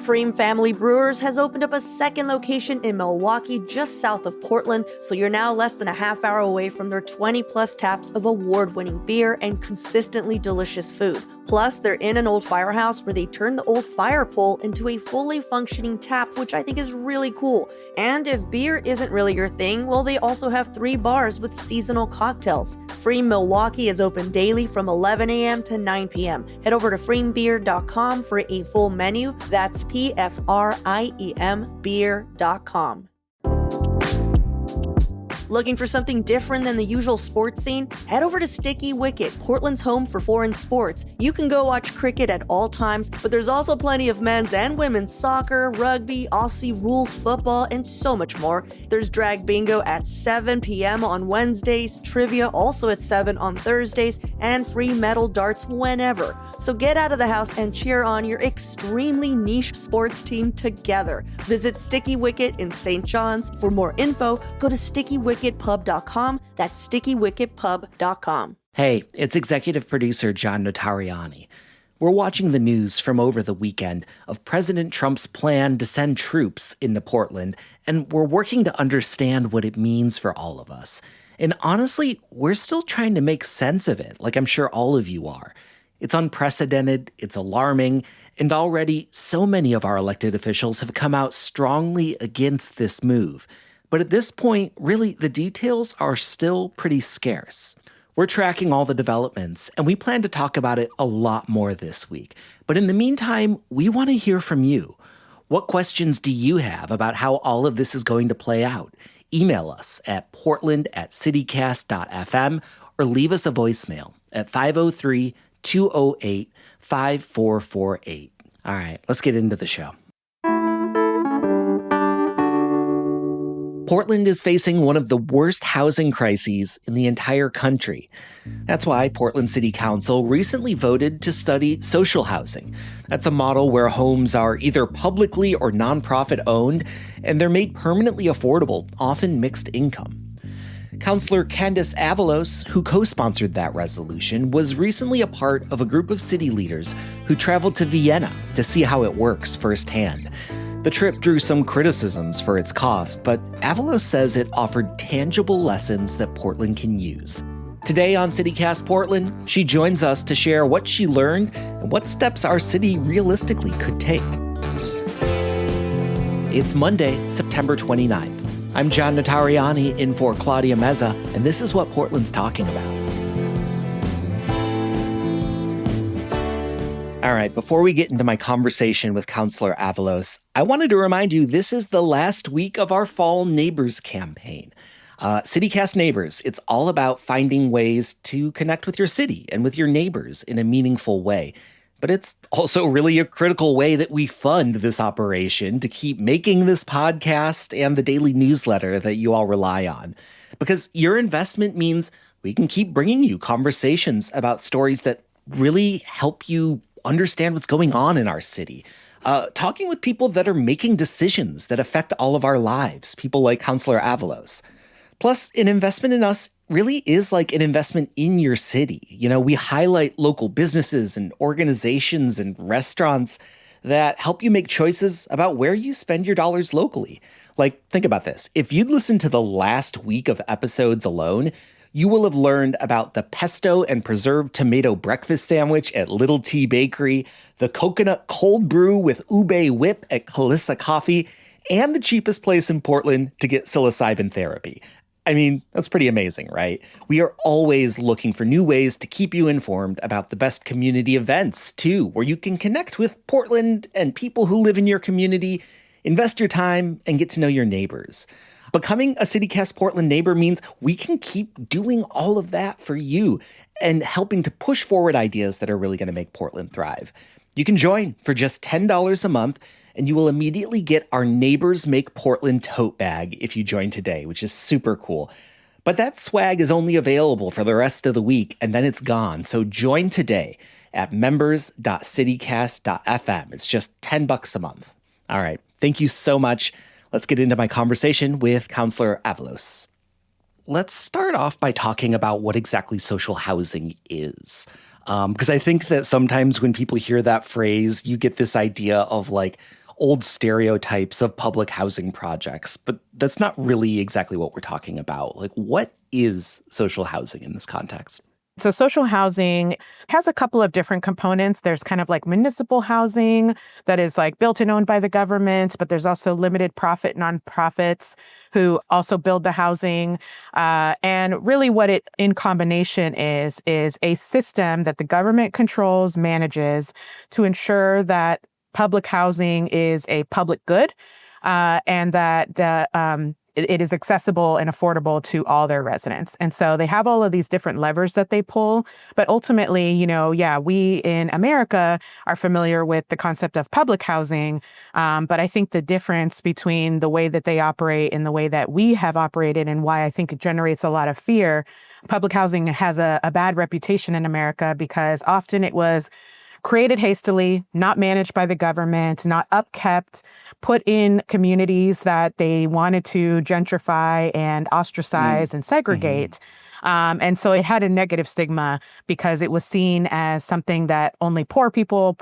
Freem Family Brewers has opened up a second location in Milwaukee just south of Portland, so you're now less than a half hour away from their 20-plus taps of award-winning beer and consistently delicious food. Plus, they're in an old firehouse where they turned the old fire pole into a fully functioning tap, which I think is really cool. And if beer isn't really your thing, well, they also have 3 bars with seasonal cocktails. Freem Milwaukee is open daily from 11 a.m. to 9 p.m. Head over to freembeer.com for a full menu. That's PFRIEM beer.com. Looking for something different than the usual sports scene? Head over to Sticky Wicket, Portland's home for foreign sports. You can go watch cricket at all times, but there's also plenty of men's and women's soccer, rugby, Aussie rules football, and so much more. There's drag bingo at 7 p.m. on Wednesdays, trivia also at 7 on Thursdays, and free metal darts whenever. So get out of the house and cheer on your extremely niche sports team together. Visit Sticky Wicket in St. John's. For more info, go to stickywicketpub.com. That's stickywicketpub.com. Hey, it's executive producer John Notarianni. We're watching the news from over the weekend of President Trump's plan to send troops into Portland, and we're working to understand what it means for all of us. And honestly, we're still trying to make sense of it, like I'm sure all of you are. It's unprecedented, it's alarming, and already so many of our elected officials have come out strongly against this move. But at this point, really, the details are still pretty scarce. We're tracking all the developments, and we plan to talk about it a lot more this week. But in the meantime, we want to hear from you. What questions do you have about how all of this is going to play out? Email us at portland@citycast.fm or leave us a voicemail at 503-208-5448. All right, let's get into the show. Portland is facing one of the worst housing crises in the entire country. That's why Portland City Council recently voted to study social housing. That's a model where homes are either publicly or nonprofit owned, and they're made permanently affordable, often mixed income. Councilor Candace Avalos, who co-sponsored that resolution, was recently a part of a group of city leaders who traveled to Vienna to see how it works firsthand. The trip drew some criticisms for its cost, but Avalos says it offered tangible lessons that Portland can use. Today on CityCast Portland, she joins us to share what she learned and what steps our city realistically could take. It's Monday, September 29th. I'm John Notarianni in for Claudia Meza, and this is what Portland's talking about. All right, before we get into my conversation with Councilor Avalos, I wanted to remind you this is the last week of our Fall Neighbors campaign. CityCast Neighbors, it's all about finding ways to connect with your city and with your neighbors in a meaningful way. But it's also really a critical way that we fund this operation to keep making this podcast and the daily newsletter that you all rely on. Because your investment means we can keep bringing you conversations about stories that really help you understand what's going on in our city. Talking with people that are making decisions that affect all of our lives, people like Councilor Avalos. Plus, an investment in us really is like an investment in your city. You know, we highlight local businesses and organizations and restaurants that help you make choices about where you spend your dollars locally. Like, think about this. If you'd listened to the last week of episodes alone, you will have learned about the pesto and preserved tomato breakfast sandwich at Little Tea Bakery, the coconut cold brew with ube whip at Calissa Coffee, and the cheapest place in Portland to get psilocybin therapy. I mean, that's pretty amazing, right? We are always looking for new ways to keep you informed about the best community events, too, where you can connect with Portland and people who live in your community, invest your time, and get to know your neighbors. Becoming a CityCast Portland neighbor means we can keep doing all of that for you and helping to push forward ideas that are really going to make Portland thrive. You can join for just $10 a month, and you will immediately get our Neighbors Make Portland tote bag if you join today, which is super cool. But that swag is only available for the rest of the week, and then it's gone. So join today at members.citycast.fm. It's just $10 a month. All right. Thank you so much. Let's get into my conversation with Councilor Avalos. Let's start off by talking about what exactly social housing is. Because I think that sometimes when people hear that phrase, you get this idea of like old stereotypes of public housing projects, but that's not really exactly what we're talking about. Like, what is social housing in this context? So social housing has a couple of different components. There's kind of like municipal housing that is like built and owned by the government, but there's also limited profit nonprofits who also build the housing. And really what it in combination is a system that the government controls, manages to ensure that public housing is a public good, and that it is accessible and affordable to all their residents. And so they have all of these different levers that they pull. But ultimately, we in America are familiar with the concept of public housing. But I think the difference between the way that they operate and the way that we have operated, and why I think it generates a lot of fear, public housing has a bad reputation in America because often it was created hastily, not managed by the government, not upkept, put in communities that they wanted to gentrify and ostracize and segregate. And so it had a negative stigma because it was seen as something that only poor people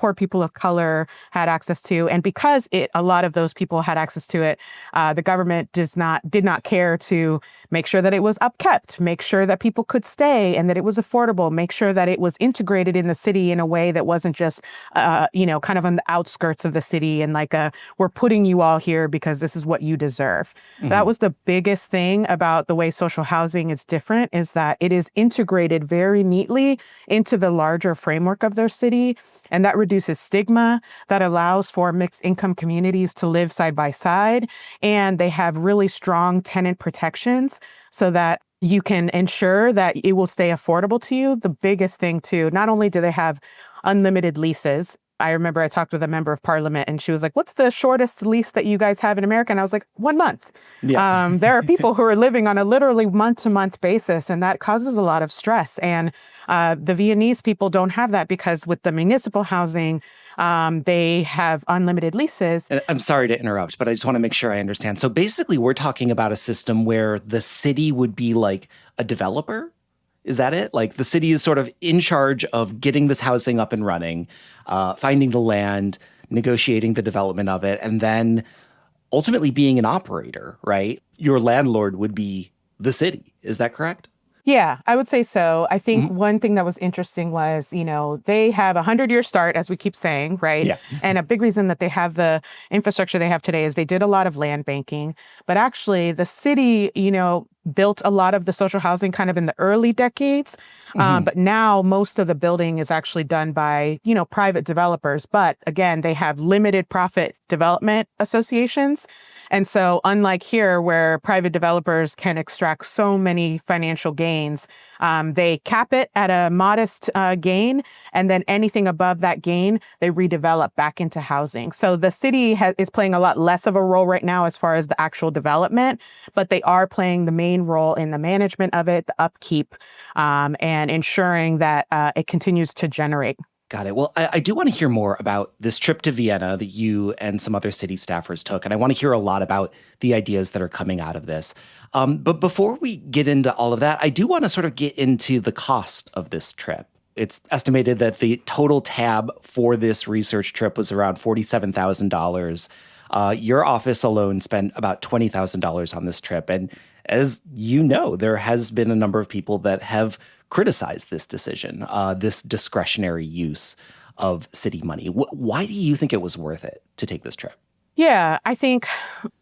of color had access to. And because a lot of those people had access to it, the government did not care to make sure that it was upkept, make sure that people could stay and that it was affordable, make sure that it was integrated in the city in a way that wasn't just, kind of on the outskirts of the city and like, we're putting you all here because this is what you deserve. That was the biggest thing about the way social housing is different, is that it is integrated very neatly into the larger framework of their city. And that reduces stigma, that allows for mixed income communities to live side by side. And they have really strong tenant protections so that you can ensure that it will stay affordable to you. The biggest thing too, not only do they have unlimited leases. I remember I talked with a member of parliament and she was like, what's the shortest lease that you guys have in America? And I was like, 1 month. Yeah. There are people who are living on a literally month-to-month basis, and that causes a lot of stress. And the Viennese people don't have that because with the municipal housing, they have unlimited leases. And I'm sorry to interrupt, but I just want to make sure I understand. So basically, we're talking about a system where the city would be like a developer? Is that it? Like the city is sort of in charge of getting this housing up and running, finding the land, negotiating the development of it, and then ultimately being an operator, right? Your landlord would be the city. Is that correct? Yeah, I would say so. I think one thing that was interesting was, they have a 100-year start, as we keep saying, right? Yeah. And a big reason that they have the infrastructure they have today is they did a lot of land banking. But actually, the city, built a lot of the social housing kind of in the early decades. But now most of the building is actually done by, private developers. But again, they have limited profit development associations. And so unlike here, where private developers can extract so many financial gains, they cap it at a modest gain. And then anything above that gain, they redevelop back into housing. So the city is playing a lot less of a role right now as far as the actual development, but they are playing the main role in the management of it, the upkeep, and ensuring that it continues to generate. Got it. Well, I do want to hear more about this trip to Vienna that you and some other city staffers took. And I want to hear a lot about the ideas that are coming out of this. But before we get into all of that, I do want to sort of get into the cost of this trip. It's estimated that the total tab for this research trip was around $47,000. Your office alone spent about $20,000 on this trip. And as you know, there has been a number of people that have criticized this decision, this discretionary use of city money. Why do you think it was worth it to take this trip? Yeah, I think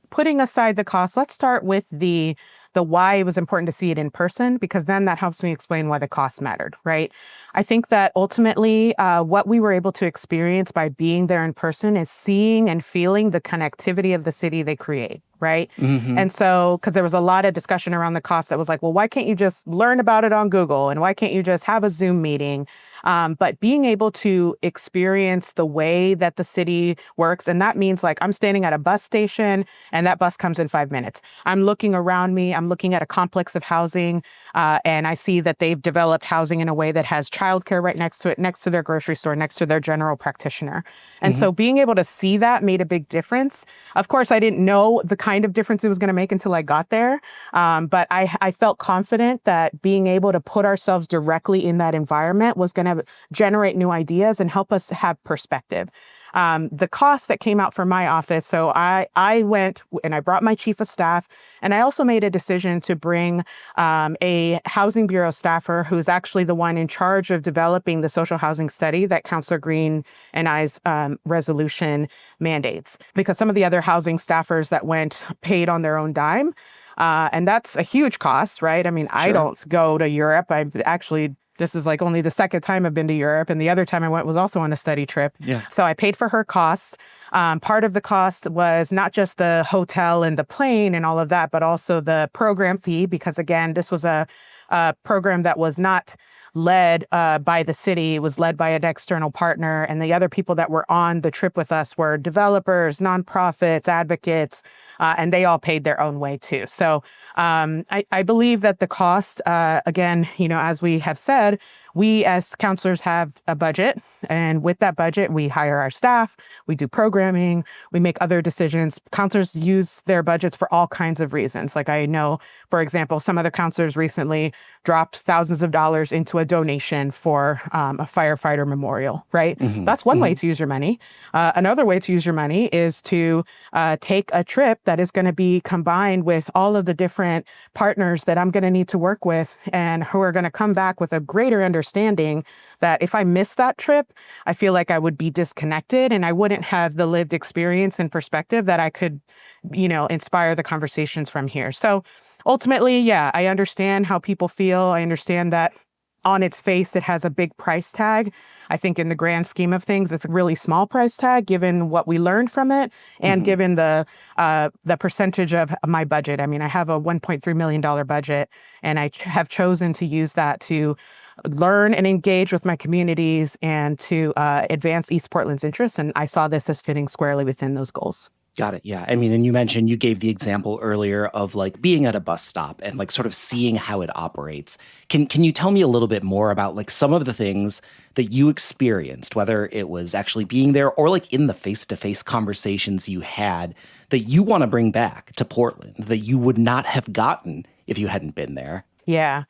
putting aside the cost, let's start with the why it was important to see it in person, because then that helps me explain why the cost mattered, right? I think that ultimately what we were able to experience by being there in person is seeing and feeling the connectivity of the city they create, right? And so, because there was a lot of discussion around the cost that was like, well, why can't you just learn about it on Google? And why can't you just have a Zoom meeting? But being able to experience the way that the city works, and that means like I'm standing at a bus station and that bus comes in 5 minutes. I'm looking around me, I'm looking at a complex of housing, and I see that they've developed housing in a way that has childcare right next to it, next to their grocery store, next to their general practitioner. And so being able to see that made a big difference. Of course, I didn't know the kind of difference it was going to make until I got there. But I felt confident that being able to put ourselves directly in that environment was going to generate new ideas and help us have perspective. The cost that came out for my office, so I went and I brought my chief of staff, and I also made a decision to bring a housing bureau staffer who's actually the one in charge of developing the social housing study that Councilor Green and I's resolution mandates, because some of the other housing staffers that went paid on their own dime. And that's a huge cost, right? I mean, I don't go to Europe. This is like only the second time I've been to Europe. And the other time I went was also on a study trip. Yeah. So I paid for her costs. Part of the cost was not just the hotel and the plane and all of that, but also the program fee, because again, this was a program that was not led by the city. It was led by an external partner. And the other people that were on the trip with us were developers, nonprofits, advocates, and they all paid their own way too. So I believe that the cost, again, as we have said, we as counselors have a budget. And with that budget, we hire our staff, we do programming, we make other decisions. Counselors use their budgets for all kinds of reasons. Like I know, for example, some other counselors recently dropped thousands of dollars into a donation for a firefighter memorial, right? Mm-hmm. That's one way to use your money. Another way to use your money is to take a trip that is going to be combined with all of the different partners that I'm going to need to work with and who are going to come back with a greater understanding that if I miss that trip, I feel like I would be disconnected and I wouldn't have the lived experience and perspective that I could, inspire the conversations from here. So ultimately, yeah, I understand how people feel. I understand that on its face, it has a big price tag. I think in the grand scheme of things, it's a really small price tag given what we learned from it and given the percentage of my budget. I mean, I have a $1.3 million budget and I have chosen to use that to learn and engage with my communities and to advance East Portland's interests. And I saw this as fitting squarely within those goals. Got it. Yeah. I mean, and you mentioned you gave the example earlier of like being at a bus stop and like sort of seeing how it operates. Can you tell me a little bit more about like some of the things that you experienced, whether it was actually being there or like in the face-to-face conversations you had that you want to bring back to Portland that you would not have gotten if you hadn't been there? Yeah.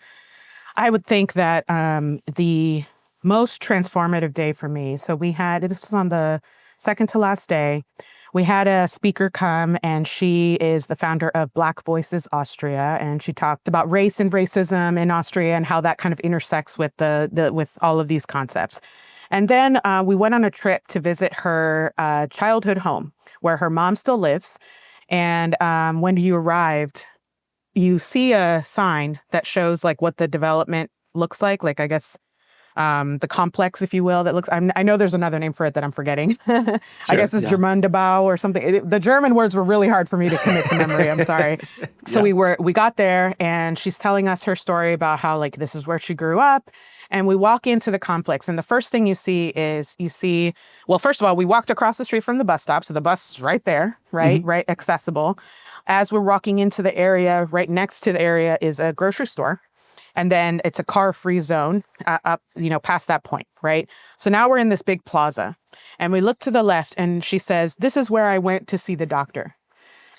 I would think that the most transformative day for me, so this was on the second to last day, we had a speaker come and she is the founder of Black Voices Austria. And she talked about race and racism in Austria and how that kind of intersects with with all of these concepts. And then we went on a trip to visit her childhood home where her mom still lives. And when you arrived, you see a sign that shows like what the development looks like I guess the complex, if you will, that looks, I know there's another name for it that I'm forgetting. I guess it's Germundebau or something. The German words were really hard for me to commit to memory. I'm sorry. So we got there and she's telling us her story about how like this is where she grew up. And we walk into the complex and the first thing you see, well, first of all, we walked across the street from the bus stop. So the bus is right there, right? Mm-hmm. Right, accessible. As we're walking into the area, right next to the area is a grocery store. And then it's a car-free zone up, past that point, right? So now we're in this big plaza. And we look to the left and she says, this is where I went to see the doctor.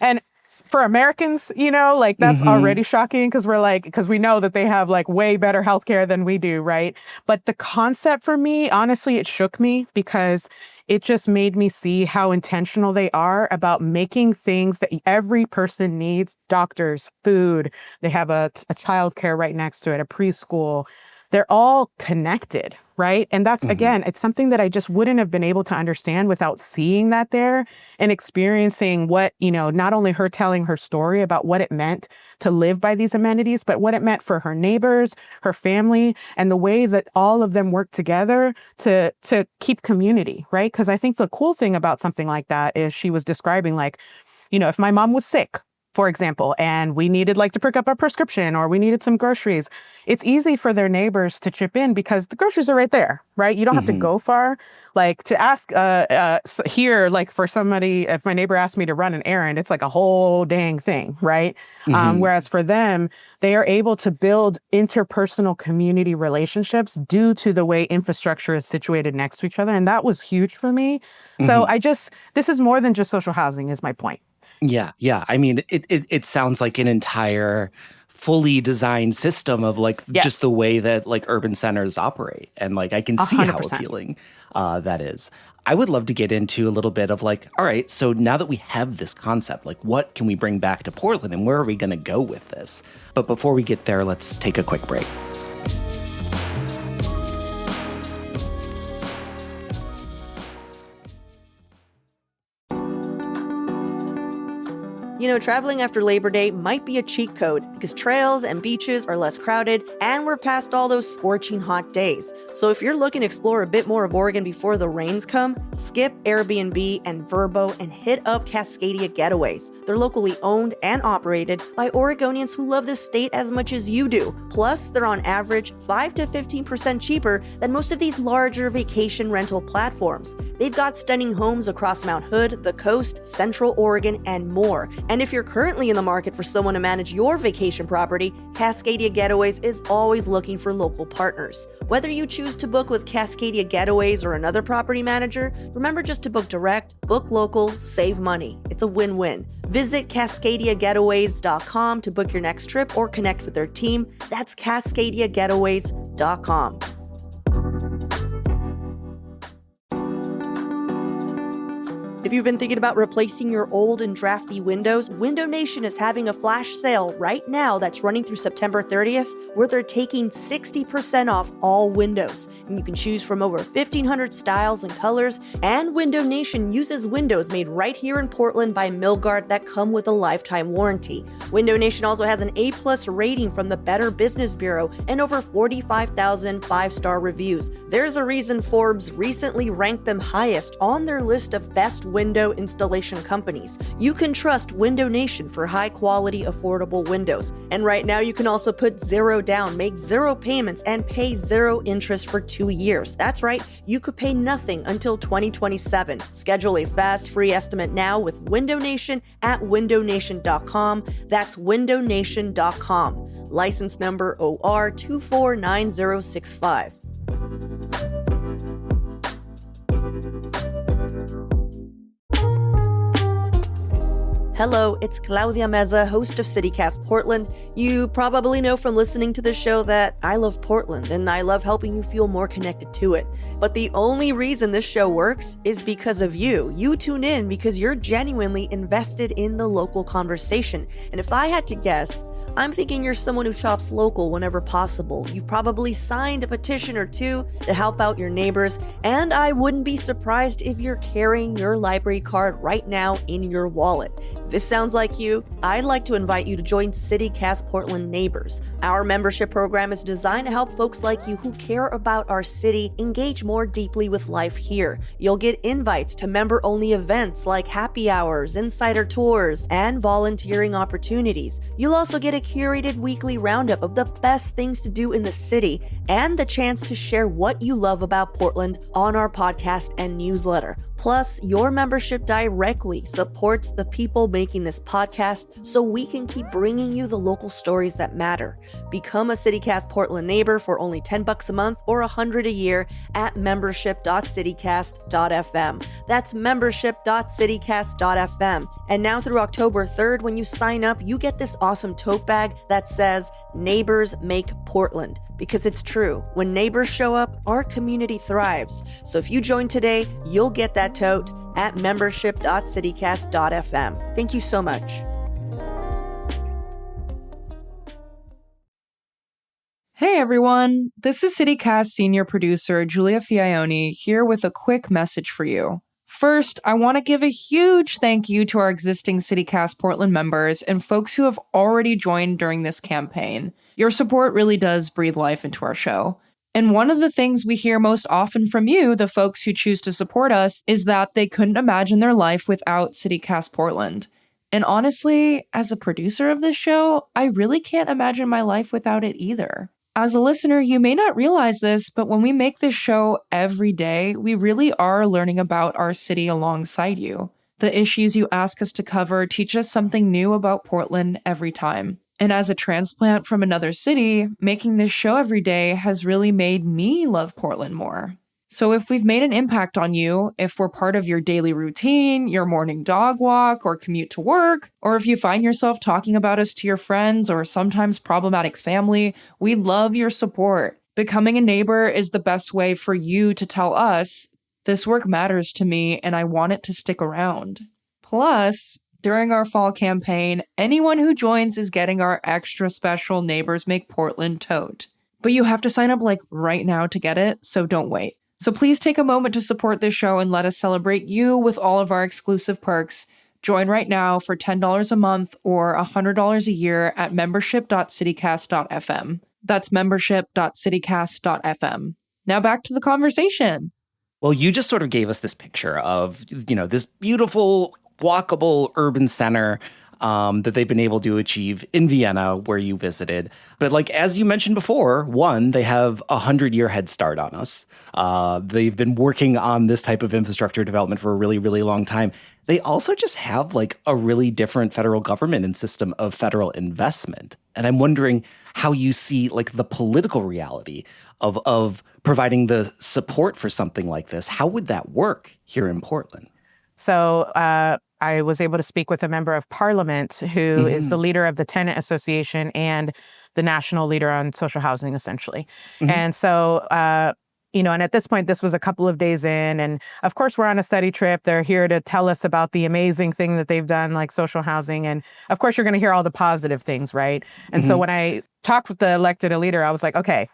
And for Americans, that's already shocking because we know that they have like way better healthcare than we do, right? But the concept for me, honestly, it shook me because it just made me see how intentional they are about making things that every person needs, doctors, food. They have a childcare right next to it, a preschool. They're all connected, right? And that's, again, it's something that I just wouldn't have been able to understand without seeing that there and experiencing what, not only her telling her story about what it meant to live by these amenities, but what it meant for her neighbors, her family, and the way that all of them work together to keep community, right? Because I think the cool thing about something like that is she was describing like, if my mom was sick, for example, and we needed like to pick up a prescription or we needed some groceries, it's easy for their neighbors to chip in because the groceries are right there, right? You don't have to go far. Like to ask here, like for somebody, if my neighbor asked me to run an errand, it's like a whole dang thing, right? Whereas for them, they are able to build interpersonal community relationships due to the way infrastructure is situated next to each other. And that was huge for me. So this is more than just social housing is my point. Yeah. I mean, it sounds like an entire fully designed system of like just the way that like urban centers operate. And like I can see 100%. how appealing that is. I would love to get into a little bit of like, all right, so now that we have this concept, like what can we bring back to Portland and where are we going to go with this? But before we get there, let's take a quick break. You know, traveling after Labor Day might be a cheat code because trails and beaches are less crowded and we're past all those scorching hot days. So if you're looking to explore a bit more of Oregon before the rains come, skip Airbnb and Vrbo and hit up Cascadia Getaways. They're locally owned and operated by Oregonians who love this state as much as you do. Plus, they're on average 5 to 15% cheaper than most of these larger vacation rental platforms. They've got stunning homes across Mount Hood, the coast, Central Oregon, and more. And if you're currently in the market for someone to manage your vacation property, Cascadia Getaways is always looking for local partners. Whether you choose to book with Cascadia Getaways or another property manager, remember just to book direct, book local, save money. It's a win-win. Visit CascadiaGetaways.com to book your next trip or connect with their team. That's CascadiaGetaways.com. If you've been thinking about replacing your old and drafty windows, Window Nation is having a flash sale right now that's running through September 30th, where they're taking 60% off all windows. And you can choose from over 1,500 styles and colors, and Window Nation uses windows made right here in Portland by Milgard that come with a lifetime warranty. Window Nation also has an A+ rating from the Better Business Bureau and over 45,000 5-star reviews. There's a reason Forbes recently ranked them highest on their list of best window installation companies. You can trust Window Nation for high-quality, affordable windows. And right now, you can also put zero down, make zero payments, and pay zero interest for 2 years. That's right, you could pay nothing until 2027. Schedule a fast, free estimate now with Window Nation at windownation.com. That's windownation.com. License number OR 249065. Hello, it's Claudia Meza, host of CityCast Portland. You probably know from listening to this show that I love Portland and I love helping you feel more connected to it. But the only reason this show works is because of you. You tune in because you're genuinely invested in the local conversation. And if I had to guess, I'm thinking you're someone who shops local whenever possible. You've probably signed a petition or two to help out your neighbors, and I wouldn't be surprised if you're carrying your library card right now in your wallet. If this sounds like you, I'd like to invite you to join CityCast Portland Neighbors. Our membership program is designed to help folks like you who care about our city engage more deeply with life here. You'll get invites to member-only events like happy hours, insider tours, and volunteering opportunities. You'll also get a curated weekly roundup of the best things to do in the city and the chance to share what you love about Portland on our podcast and newsletter. Plus, your membership directly supports the people making this podcast so we can keep bringing you the local stories that matter. Become a CityCast Portland neighbor for only $10 a month or $100 a year at membership.citycast.fm. That's membership.citycast.fm. And now through October 3rd, when you sign up, you get this awesome tote bag that says, "Neighbors Make Portland." Because it's true, when neighbors show up, our community thrives. So if you join today, you'll get that tote at membership.citycast.fm. Thank you so much. Hey everyone, this is CityCast senior producer Julia Fiaioni here with a quick message for you. First, I want to give a huge thank you to our existing CityCast Portland members and folks who have already joined during this campaign. Your support really does breathe life into our show. And one of the things we hear most often from you, the folks who choose to support us, is that they couldn't imagine their life without CityCast Portland. And honestly, as a producer of this show, I really can't imagine my life without it either. As a listener, you may not realize this, but when we make this show every day, we really are learning about our city alongside you. The issues you ask us to cover teach us something new about Portland every time. And as a transplant from another city, making this show every day has really made me love Portland more. So if we've made an impact on you, if we're part of your daily routine, your morning dog walk or commute to work, or if you find yourself talking about us to your friends or sometimes problematic family, we love your support. Becoming a neighbor is the best way for you to tell us, this work matters to me and I want it to stick around. Plus, during our fall campaign, anyone who joins is getting our extra special Neighbors Make Portland tote. But you have to sign up right now to get it, so don't wait. So please take a moment to support this show and let us celebrate you with all of our exclusive perks. Join right now for $10 a month or $100 a year at membership.citycast.fm. That's membership.citycast.fm. Now back to the conversation. Well, you just sort of gave us this picture of, this beautiful, walkable urban center that they've been able to achieve in Vienna, where you visited. But as you mentioned before, one, they have 100-year head start on us. They've been working on this type of infrastructure development for a really, really long time. They also just have a really different federal government and system of federal investment. And I'm wondering how you see the political reality of providing the support for something like this. How would that work here in Portland? So I was able to speak with a member of parliament who is the leader of the tenant association and the national leader on social housing, essentially. And so, and at this point, this was a couple of days in. And of course, we're on a study trip. They're here to tell us about the amazing thing that they've done, like social housing. And of course, you're going to hear all the positive things, right? And so when I talked with the elected leader, I was like, okay,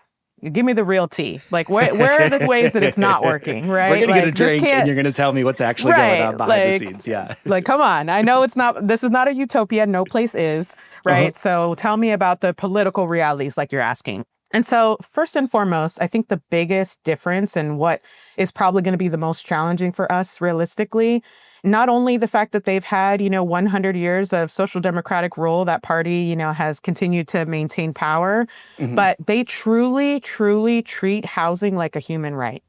give me the real tea. Where are the ways that it's not working, right? We're going to get a drink and you're going to tell me what's actually going on behind the scenes. Yeah. Come on. I know this is not a utopia. No place is, right? So tell me about the political realities like you're asking. And so first and foremost, I think the biggest difference and what is probably going to be the most challenging for us realistically, not only the fact that they've had, 100 years of social democratic rule, that party, has continued to maintain power, but they truly, truly treat housing like a human right.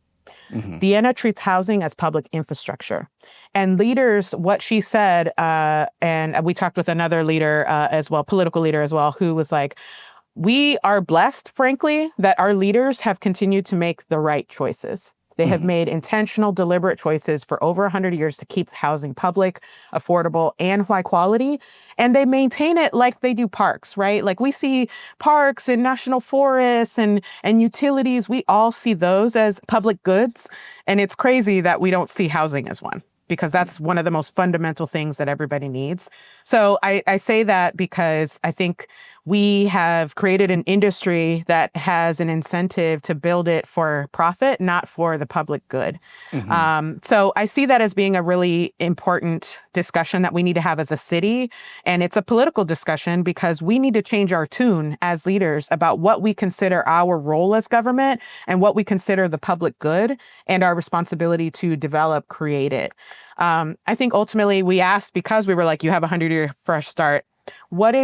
Vienna treats housing as public infrastructure. And leaders, what she said, and we talked with another leader as well, political leader as well, who was like, we are blessed, frankly, that our leaders have continued to make the right choices. They have made intentional, deliberate choices for over 100 years to keep housing public, affordable, and high quality. And they maintain it like they do parks, right? We see parks and national forests and utilities. We all see those as public goods. And it's crazy that we don't see housing as one, because that's one of the most fundamental things that everybody needs. So I say that because I think we have created an industry that has an incentive to build it for profit, not for the public good. So I see that as being a really important discussion that we need to have as a city. And it's a political discussion because we need to change our tune as leaders about what we consider our role as government and what we consider the public good and our responsibility to develop, create it. I think ultimately we asked, because we were like, you have a 100-year fresh start. What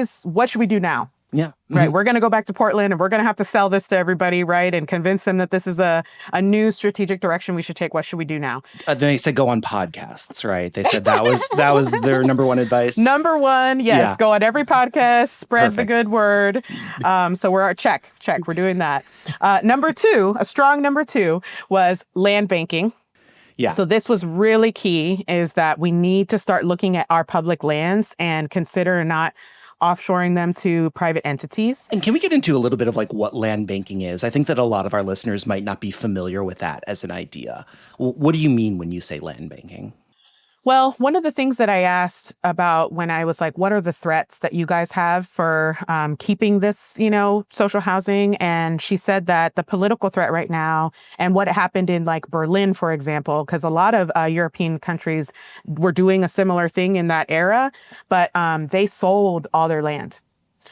should we do now? Yeah. Right. We're going to go back to Portland and we're going to have to sell this to everybody, right? And convince them that this is a new strategic direction we should take. What should we do now? They said go on podcasts, right? They said that was their number one advice. Number one, yes. Yeah. Go on every podcast, spread the good word. So we're check. We're doing that. Number two, a strong number two, was land banking. Yeah. So this was really key, is that we need to start looking at our public lands and consider not offshoring them to private entities. And can we get into a little bit of what land banking is? I think that a lot of our listeners might not be familiar with that as an idea. What do you mean when you say land banking? Well, one of the things that I asked about when I was like, what are the threats that you guys have for keeping this, social housing? And she said that the political threat right now and what happened in Berlin, for example, because a lot of European countries were doing a similar thing in that era, but they sold all their land.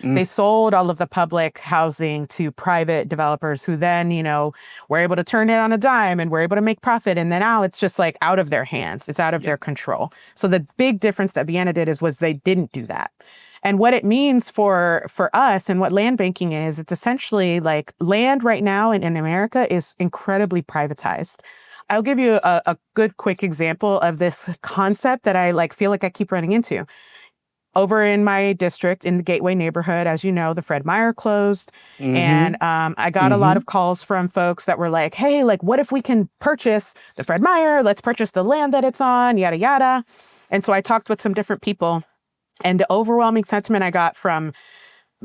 They sold all of the public housing to private developers who then, were able to turn it on a dime and were able to make profit. And then now it's just out of their hands. It's out of their control. So the big difference that Vienna did was they didn't do that. And what it means for us and what land banking is, it's essentially land right now in America is incredibly privatized. I'll give you a good quick example of this concept that I feel like I keep running into. over in my district in the Gateway neighborhood, as you know, the Fred Meyer closed. And I got a lot of calls from folks that were like, hey, like, what if we can purchase the Fred Meyer? Let's purchase the land that it's on, yada, yada. And so I talked with some different people. And the overwhelming sentiment I got from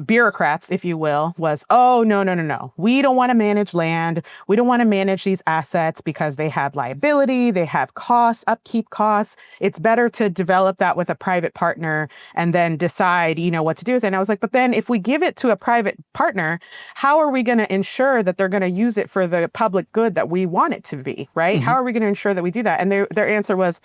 bureaucrats, if you will, was, oh, no, no, no, no. We don't want to manage land. We don't want to manage these assets because they have liability, they have costs, upkeep costs. It's better to develop that with a private partner and then decide, what to do with it. And I was like, but then if we give it to a private partner, how are we going to ensure that they're going to use it for the public good that we want it to be, right? How are we going to ensure that we do that? And their answer was,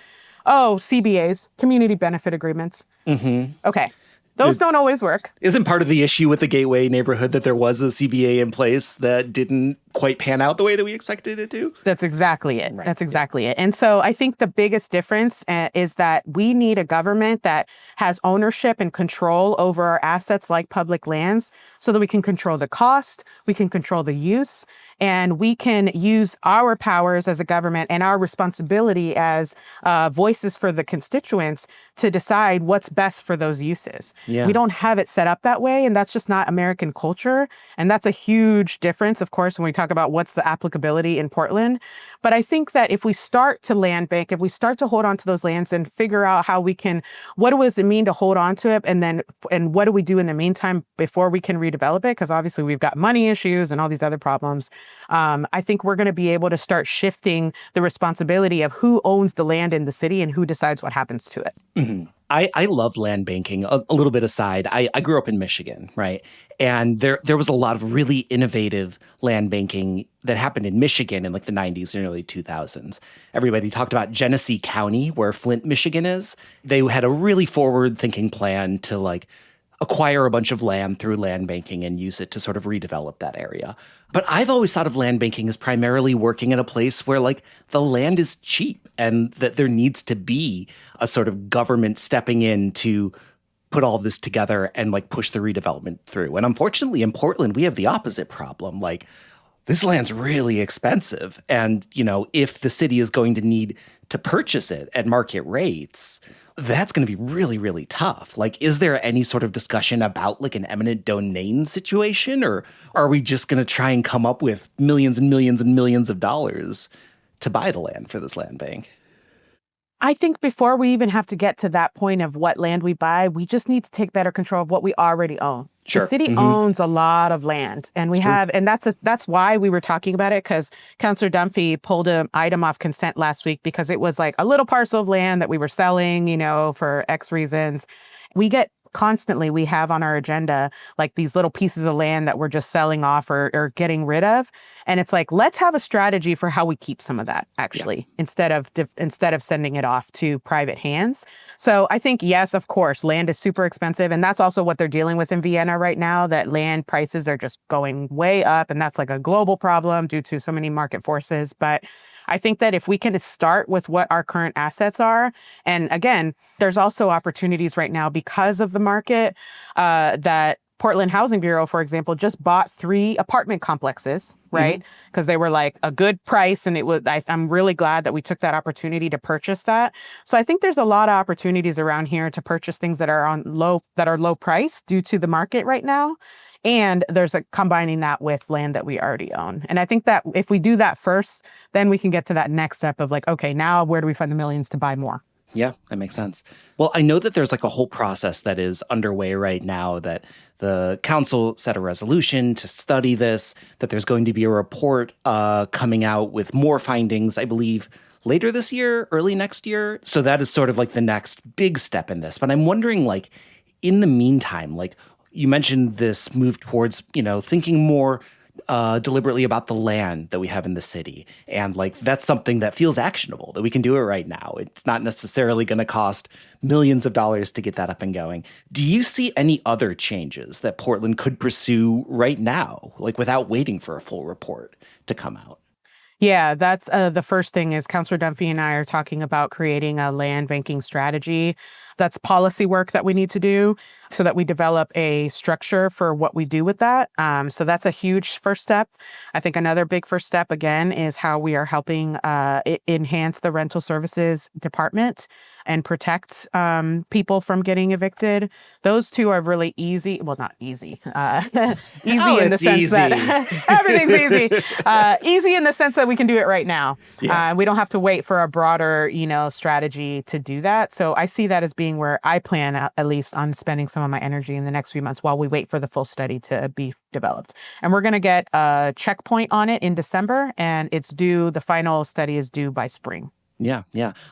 oh, CBAs, community benefit agreements. Okay. Those don't always work. Isn't part of the issue with the Gateway neighborhood that there was a CBA in place that didn't quite pan out the way that we expected it to? That's exactly it. Right. That's exactly it. And so I think the biggest difference is that we need a government that has ownership and control over our assets like public lands so that we can control the cost, we can control the use, and we can use our powers as a government and our responsibility as voices for the constituents to decide what's best for those uses. Yeah. We don't have it set up that way, and that's just not American culture. And that's a huge difference, of course, when we talk about what's the applicability in Portland. But I think that if we start to land bank, if we start to hold on to those lands and figure out how we can, what does it mean to hold on to it? And what do we do in the meantime before we can redevelop it? Because obviously we've got money issues and all these other problems. I think we're going to be able to start shifting the responsibility of who owns the land in the city and who decides what happens to it. I love land banking. A little bit aside, I grew up in Michigan, right? And there was a lot of really innovative land banking that happened in Michigan in like the 90s and early 2000s. Everybody talked about Genesee County, where Flint, Michigan is. They had a really forward-thinking plan to like acquire a bunch of land through land banking and use it to sort of redevelop that area. But I've always thought of land banking as primarily working in a place where like the land is cheap and that there needs to be a sort of government stepping in to put all this together and like push the redevelopment through. And unfortunately in Portland, we have the opposite problem. Like this land's really expensive. And, if the city is going to need to purchase it at market rates, that's going to be really, really tough. Like, is there any sort of discussion about like an eminent domain situation, or are we just going to try and come up with millions and millions and millions of dollars to buy the land for this land bank? I think before we even have to get to that point of what land we buy, we just need to take better control of what we already own. Sure. The city owns a lot of land, and that's why we were talking about it, because Councilor Dunphy pulled an item off consent last week because it was like a little parcel of land that we were selling, for X reasons. We have on our agenda like these little pieces of land that we're just selling off or getting rid of. And it's like, let's have a strategy for how we keep some of that actually, instead of sending it off to private hands. So I think, yes, of course, land is super expensive. And that's also what they're dealing with in Vienna right now, that land prices are just going way up. And that's like a global problem due to so many market forces. But I think that if we can start with what our current assets are, and again, there's also opportunities right now because of the market that Portland Housing Bureau, for example, just bought 3 apartment complexes, right? Because they were like a good price. And I'm really glad that we took that opportunity to purchase that. So I think there's a lot of opportunities around here to purchase things that are low price due to the market right now. And there's combining that with land that we already own. And I think that if we do that first, then we can get to that next step of like, okay, now where do we find the millions to buy more? Yeah, that makes sense. Well, I know that there's like a whole process that is underway right now, that the council set a resolution to study this, that there's going to be a report coming out with more findings, I believe, later this year, early next year. So that is sort of like the next big step in this. But I'm wondering, like, in the meantime, like, you mentioned this move towards, thinking more deliberately about the land that we have in the city. And like, that's something that feels actionable, that we can do it right now. It's not necessarily going to cost millions of dollars to get that up and going. Do you see any other changes that Portland could pursue right now, like without waiting for a full report to come out? Yeah, that's the first thing is Councilor Dunphy and I are talking about creating a land banking strategy That's policy work that we need to do so that we develop a structure for what we do with that. So that's a huge first step. I think another big first step, again, is how we are helping enhance the rental services department and protect people from getting evicted. Those two are really easy. Well, not easy. Easy in the sense that everything's easy. Easy in the sense that we can do it right now. Yeah. We don't have to wait for a broader, strategy to do that. So I see that as being where I plan, at least, on spending some of my energy in the next few months while we wait for the full study to be developed. And we're going to get a checkpoint on it in December, and the final study is due by spring. Yeah.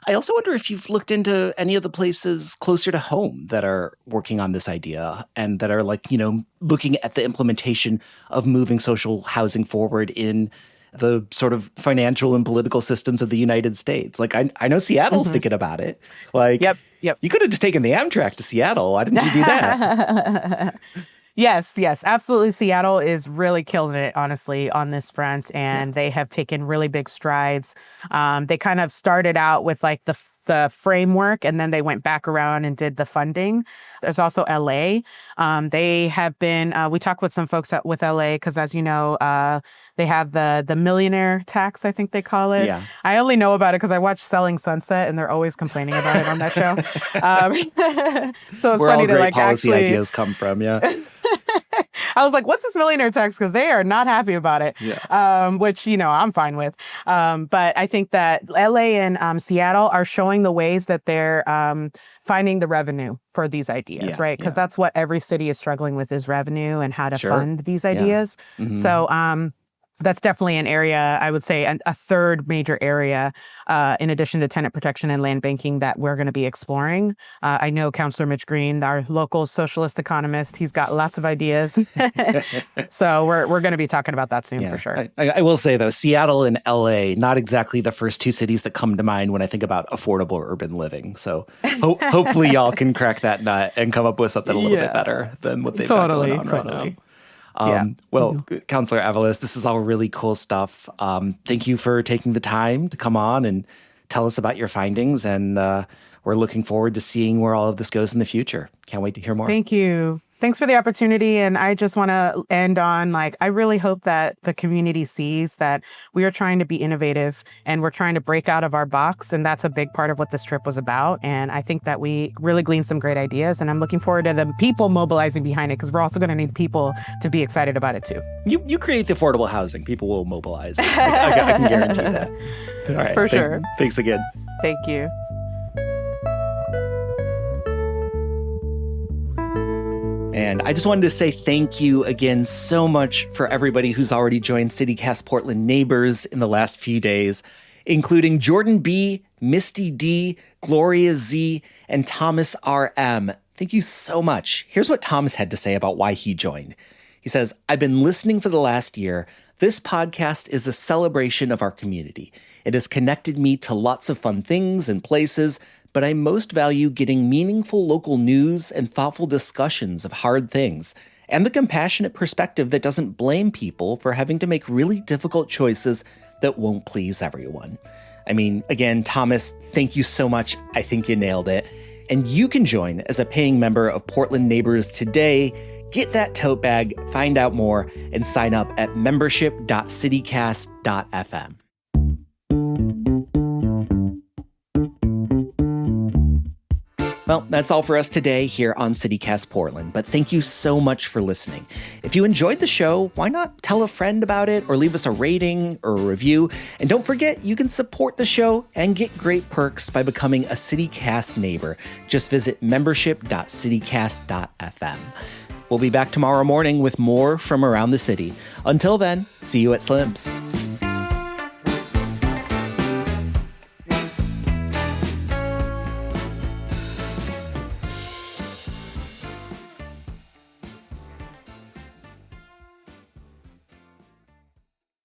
I also wonder if you've looked into any of the places closer to home that are working on this idea and that are looking at the implementation of moving social housing forward in the sort of financial and political systems of the United States. I know Seattle's thinking about it. Yep. You could have just taken the Amtrak to Seattle. Why didn't you do that? Yes, absolutely. Seattle is really killing it, honestly, on this front, and they have taken really big strides. They kind of started out with the framework, and then they went back around and did the funding. There's also LA. They have been, we talked with some folks with LA because, as you know, they have the millionaire tax, I think they call it. Yeah. I only know about it because I watch Selling Sunset, and they're always complaining about it on that show. So it's where funny all to great policy ideas come from, yeah. I was like, what's this millionaire tax? Because they are not happy about it, which, I'm fine with. But I think that LA and Seattle are showing the ways that they're finding the revenue for these ideas, right? Because that's what every city is struggling with, is revenue and how to fund these ideas. Yeah. Mm-hmm. So that's definitely an area, I would say, a third major area, in addition to tenant protection and land banking, that we're going to be exploring. I know Councilor Mitch Green, our local socialist economist, he's got lots of ideas. So we're going to be talking about that soon for sure. I will say, though, Seattle and LA, not exactly the first two cities that come to mind when I think about affordable urban living. So hopefully y'all can crack that nut and come up with something a little bit better than what they've got going on right now. Well, Councilor Avalos, this is all really cool stuff. Thank you for taking the time to come on and tell us about your findings. And we're looking forward to seeing where all of this goes in the future. Can't wait to hear more. Thank you. Thanks for the opportunity. And I just want to end on, I really hope that the community sees that we are trying to be innovative and we're trying to break out of our box. And that's a big part of what this trip was about. And I think that we really gleaned some great ideas. And I'm looking forward to the people mobilizing behind it, because we're also going to need people to be excited about it too. You create the affordable housing, people will mobilize. I can guarantee that. All right. For sure. Thanks again. Thank you. And I just wanted to say thank you again so much for everybody who's already joined CityCast Portland Neighbors in the last few days, including Jordan B., Misty D., Gloria Z., and Thomas R.M. Thank you so much. Here's what Thomas had to say about why he joined. He says, "I've been listening for the last year. This podcast is a celebration of our community. It has connected me to lots of fun things and places, but I most value getting meaningful local news and thoughtful discussions of hard things, and the compassionate perspective that doesn't blame people for having to make really difficult choices that won't please everyone." I mean, again, Thomas, thank you so much. I think you nailed it. And you can join as a paying member of Portland Neighbors today. Get that tote bag, find out more, and sign up at membership.citycast.fm. Well, that's all for us today here on CityCast Portland, but thank you so much for listening. If you enjoyed the show, why not tell a friend about it or leave us a rating or a review? And don't forget, you can support the show and get great perks by becoming a CityCast neighbor. Just visit membership.citycast.fm. We'll be back tomorrow morning with more from around the city. Until then, see you at Slim's.